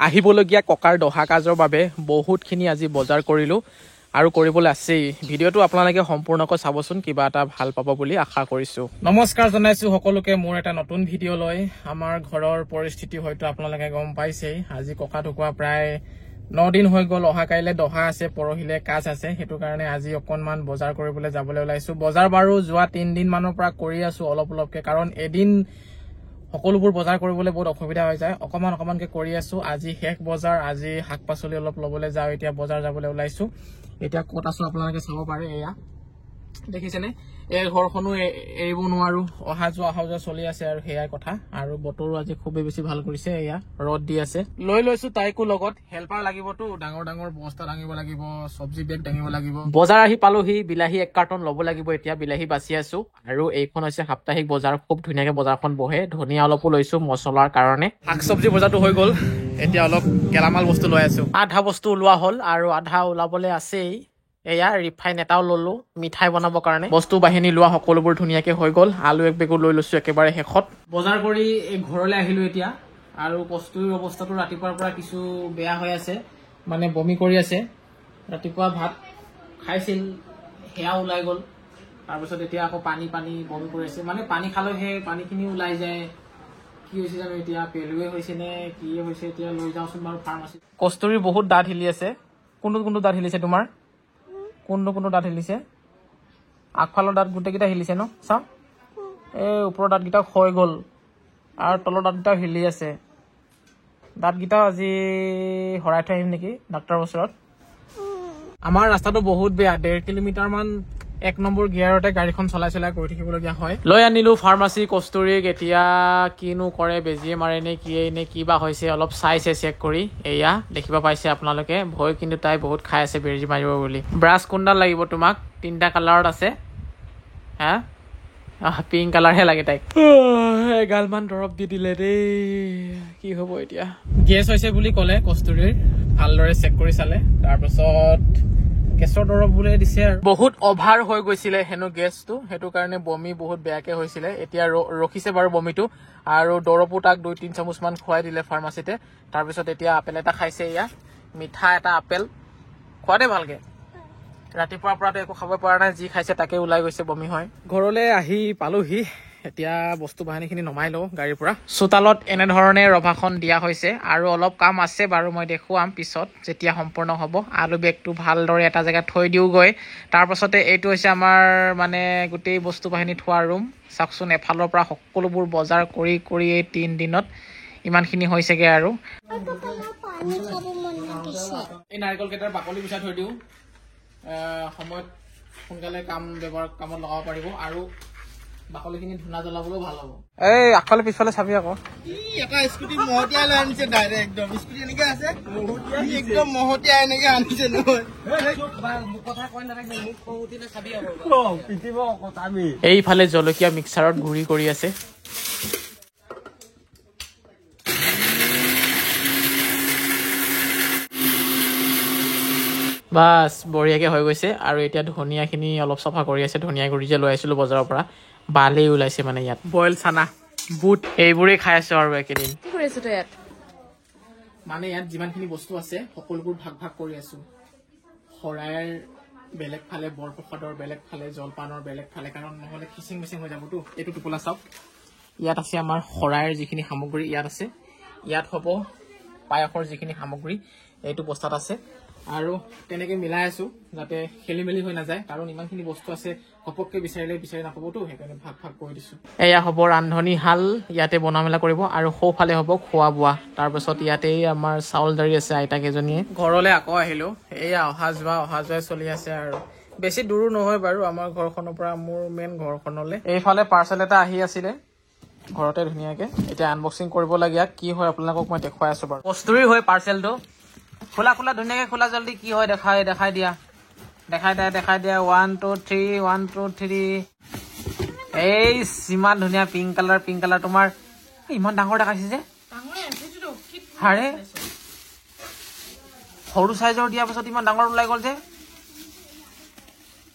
আহিবলগীয়া ককাৰ দহা কাজৰ বাবে বহুতখিনি আজি বজাৰ কৰিলোঁ আৰু কৰিবলৈ আছেই। ভিডিঅ'টো আপোনালোকে সম্পূৰ্ণকৈ চাবচোন, কিবা এটা ভাল পাব বুলি আশা কৰিছোঁ। নমস্কাৰ জনাইছোঁ সকলোকে মোৰ এটা নতুন ভিডিঅ' লৈ। আমাৰ ঘৰৰ পৰিস্থিতি হয়তো আপোনালোকে গম পাইছেই। আজি ককা ঢুকুৱা প্ৰায় 9 দিন হৈ গ'ল। অহা কাইলৈ দহা আছে, পৰহিলে কাজ আছে। সেইটো কাৰণে আজি অকণমান বজাৰ কৰিবলৈ যাবলৈ ওলাইছোঁ। বজাৰ বাৰু যোৱা 3 দিন মানৰ পৰা কৰি আছোঁ অলপ অলপকৈ, কাৰণ এদিন সকলোবোৰ বজাৰ কৰিবলৈ বহুত অসুবিধা হৈ যায়। অকণমানকৈ কৰি আছোঁ। আজি শেষ বজাৰ, আজি শাক পাচলি অলপ ল'বলৈ যাওঁ। এতিয়া বজাৰ যাবলৈ ওলাইছোঁ। এতিয়া ক'ত আছোঁ আপোনালোকে চাব পাৰে। এয়া দেখিছেনে, এই ঘৰখনো এৰিব নোৱাৰোঁ। অহা যোৱা চলি আছে আৰু সেয়াই কথা। আৰু বতৰো আজি খুবেই বেছি ভাল কৰিছে। এয়া ৰ'দ দি আছে। লৈ লৈছোঁ তাইকো লগত। হেল্পাৰ লাগিবতো, ডাঙৰ ডাঙৰ বস্তা দাঙিব লাগিব, চব্জি বেগ দাঙিব লাগিব। বজাৰ আহি পালোহি। বিলাহী 1 কাৰ্টন ল'ব লাগিব। এতিয়া বিলাহী বাচি আছোঁ। আৰু এইখন হৈছে সাপ্তাহিক বজাৰ। খুব ধুনীয়াকৈ বজাৰখন বহে। ধনিয়া অলপো লৈছোঁ মছলাৰ কাৰণে। শাক চব্জি বজাৰটো হৈ গ'ল। এতিয়া অলপ গেলামাল বস্তু লৈ আছোঁ। আধা বস্তু ওলোৱা হ'ল আৰু আধা ওলাবলৈ আছেই। এয়া ৰিফাইন এটাও ল'লো মিঠাই বনাবৰ কাৰণে। বস্তু বাহিনী লোৱা সকলোবোৰ ধুনীয়াকৈ হৈ গ'ল। আলু 1 বেগো লৈ লৈছোঁ একেবাৰে শেষত। বজাৰ কৰি ঘৰলৈ আহিলোঁ এতিয়া। আৰু কস্তুৰীৰ অৱস্থাটো ৰাতিপুৱাৰ পৰা কিছু বেয়া হৈ আছে, মানে বমি কৰি আছে। ৰাতিপুৱা ভাত খাইছিল, সেয়া ওলাই গ'ল। তাৰপিছত এতিয়া আকৌ পানী বমি কৰি আছে। মানে পানী খালেও সেই পানীখিনি ওলাই যায়। কি হৈছে জানো এতিয়া, পেলুৱে হৈছে নে কি হৈছে, এতিয়া লৈ যাওঁচোন বাৰু ফাৰ্মাচী। কস্তুৰীৰ বহুত দাঁত হিলি আছে। কোনটো দাঁত হিলিছে তোমাৰ? কোনটো দাঁত হিলিছে? আগফালৰ দাঁত গোটেইকেইটা হিলিছে ন? চাওঁ, এই ওপৰৰ দাঁতকেইটাও ক্ষয় গ'ল আৰু তলৰ দাঁতকেইটাও হিলি আছে। দাঁতকেইটাও আজি হৰাই থৈ আহিম নেকি ডাক্তৰৰ ওচৰত। আমাৰ ৰাস্তাটো বহুত বেয়া। 1.5 কিলোমিটাৰমান 1 নম্বৰ গিয়াৰতে গাড়ীখন চলাই গৈ থাকিবলগীয়া হয়। লৈ আনিলোঁ ফাৰ্মাচী কস্তুৰীক। এতিয়া কিনো কৰে, বেজিয়ে মাৰে নে কিবা হৈছে, অলপ চাইছে চেক কৰি। এয়া দেখিব পাইছে আপোনালোকে। ভয় কিন্তু তাই বহুত খাই আছে বেজি মাৰিব বুলি। ব্ৰাছ কোনডাল লাগিব তোমাক? 3টা কালাৰত আছে। হা, পিংক কালাৰহে লাগে তাইক। এগালমান দৰৱ দি দিলে দেই, কি হ'ব এতিয়া। গেছ হৈছে বুলি ক'লে কস্তুৰীৰ। ভালদৰে চেক কৰি চালে। তাৰপাছত গেছৰ দৰৱ বোলে দিছে। আৰু বহুত অভাৰ হৈ গৈছিলে হেনো গেছটো, সেইটো কাৰণে বমি বহুত বেয়াকে হৈছিলে। এতিয়া ৰখিছে বাৰু বমিটো। আৰু দৰৱো তাক 2-3 চামুচমান খুৱাই দিলে ফাৰ্মাচীতে। তাৰপিছত এতিয়া আপেল এটা খাইছে। এয়া মিঠা এটা আপেল, খোৱা দে ভালকে। ৰাতিপুৱাৰ পৰাতো একো খাব পৰা নাই, যি খাইছে তাকে ওলাই গৈছে, বমি হয়। ঘৰলৈ আহি পালোহি। এতিয়া বস্তু বাহিনীখিনি নমাই লওঁ গাড়ীৰ পৰা। চোতালত এনেধৰণে ৰভাখন দিয়া হৈছে আৰু অলপ কাম আছে বাৰু, মই দেখুৱাম পিছত যেতিয়া সম্পূৰ্ণ হ'ব। আলু বেগটো ভালদৰে এটা জেগাত থৈ দিওঁগৈ। তাৰপাছতে এইটো হৈছে আমাৰ মানে গোটেই বস্তু বাহিনী থোৱা ৰুম। চাওকচোন, এফালৰ পৰা সকলোবোৰ বজাৰ কৰি এই 3 দিনত ইমানখিনি হৈছেগে। আৰু এই নাৰিকলকেইটাৰ বাকলি গুচাই থৈ দিওঁ, সময়ত সোনকালে কামত লগাব পাৰিব। আৰু বাকলিখিনি ধূনা জ্বলাবলৈও ভাল হ'ব। এই আগফালে পিছফালে চাবি আকৌ। এটা স্কুটি মহতিয়াই লৈ আনিছে ডাইৰেক্ট। একদম স্কুটি এনেকে আছে, একদম মহতিয়াই এনেকে আনিছে নহয়। এইফালে জলকীয়া মিক্সাৰত গুড়ি কৰি আছে। বাছ বঢ়িয়াকৈ হৈ গৈছে। আৰু এতিয়া ধনিয়াখিনি অলপ চাফা কৰি আছে। ধনিয়া গুড়ি যে লৈ আহিছিলোঁ বজাৰৰ পৰা, বালেই ওলাইছে মানে ইয়াত। বইল চানা, বুট, এইবোৰেই খাই আছোঁ আৰু একেদিন। কি কৰি আছ তই ইয়াত? মানে ইয়াত যিমানখিনি বস্তু আছে সকলোবোৰ ভাগ কৰি আছোঁ। শৰাইৰ বেলেগ ফালে, বৰপ্ৰসাদৰ বেলেগ ফালে, জলপানৰ বেলেগ ফালে, কাৰণ নহ'লে খিচিং মিচিং হৈ যাবতো। এইটো টোপোলা চাওক, ইয়াত আছে আমাৰ শৰাইৰ যিখিনি সামগ্ৰী ইয়াত আছে। ইয়াত হ'ব পায়সৰ যিখিনি সামগ্ৰী, এইটো বস্তাত আছে। আৰু তেনেকৈ মিলাই আছোঁ যাতে খেলি মেলি হৈ নাযায়, কাৰণ ইমানখিনি বস্তু আছে, ঘপককৈ বিচাৰি নাপাবতো, সেইকাৰণে ভাগ কৰি দিছোঁ। এয়া হ'ব ৰান্ধনীশাল, ইয়াতে বনোৱা মেলা কৰিব। আৰু সোঁফালে হ'ব খোৱা বোৱা। তাৰপাছত ইয়াতেই আমাৰ চাউল দাৰি আছে আইতাকেইজনীয়ে। ঘৰলৈ আকৌ আহিলোঁ। এয়া অহা যোৱাই চলি আছে। আৰু বেছি দূৰো নহয় বাৰু আমাৰ ঘৰখনৰ পৰা মোৰ মেইন ঘৰখনলৈ। এইফালে পাৰ্চেল এটা আহি আছিলে ঘৰতে ধুনীয়াকৈ। এতিয়া আনবক্সিং কৰিবলগীয়া, কি হয় আপোনালোকক মই দেখুৱাই আছোঁ বাৰু। কস্তুৰীৰ হয় পাৰ্চেলটো। খোলা ধুনীয়াকৈ খোলা, জলদি। কি হয় দেখাই দিয়া। 1 2 3 1 2 3। এই ইমান ধুনীয়া পিংক কালাৰ তোমাৰ। ইমান ডাঙৰ দেখাইছে যে। হাৰে, সৰু চাইজৰ দিয়াৰ পাছত ইমান ডাঙৰ ওলাই গ'ল যে,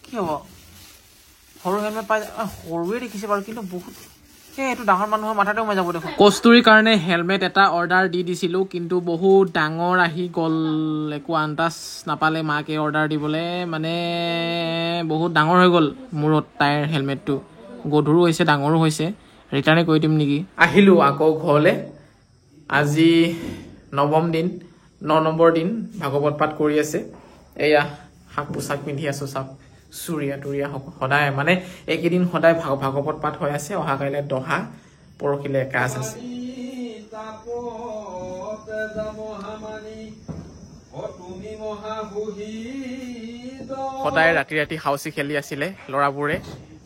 কি হ'ব? সৰু হেলমেট পাই, সৰুৱে দেখিছে বাৰু, কিন্তু বহুত এইটো ডাঙৰ মানুহৰ মাথাতে সোমাই যাব দেখোন কস্তুৰীৰ কাৰণে হেলমেট এটা অৰ্ডাৰ দি দিছিলোঁ কিন্তু বহুত ডাঙৰ আহি গ'ল একো আন্দাজ নাপালে মাকে অৰ্ডাৰ দিবলৈ মানে বহুত ডাঙৰ হৈ গ'ল মূৰত তাইৰ হেলমেটটো গধুৰো হৈছে ডাঙৰো হৈছে ৰিটাৰ্ণে কৰি দিম নেকি আহিলোঁ আকৌ ঘৰলৈ আজি 9ম দিন 9 নম্বৰ দিন ভাগৱত পাঠ কৰি আছে এয়া শাক পোছাক পিন্ধি আছোঁ চাওক চুৰিয়া তুৰিয়া সদায় মানে এইকেইদিন সদায় ভাগৱত পাঠ হৈ আছে অহা কাইলৈ দহা পৰহিলৈ একাজ আছে সদায় ৰাতি ৰাতি হাউচি খেলি আছিলে ল'ৰাবোৰে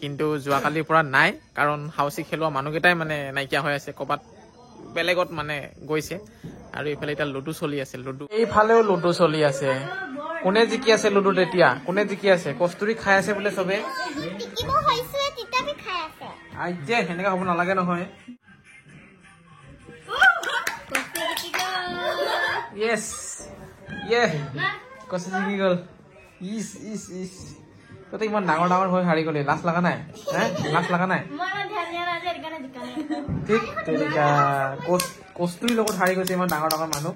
কিন্তু যোৱাকালিৰ পৰা নাই কাৰণ হাউচি খেলোৱা মানুহকেইটাই মানে নাইকিয়া হৈ আছে ক'ৰবাত বেলেগত মানে গৈছে আৰু এইফালে এতিয়া লুডু চলি আছে লুডু এইফালেও লুডু চলি আছে কোনে জিকি আছে লুডুত এতিয়া কোনে জিকি আছে কস্তুৰী খাই আছে বোলে চবে আইজে সেনেকা হ'ব নালাগে নহয় য়েছ ইয়ে কস্তুৰী জিকি গ'ল ইছ ইছ ইছ তই ইমান ডাঙৰ ডাঙৰ হৈ হাৰি গ'লি লাজ লগা নাই লাজ লগা নাই ঠিক তেনেকা কস্তুৰীৰ লগত হাৰি গৈছে ইমান ডাঙৰ ডাঙৰ মানুহ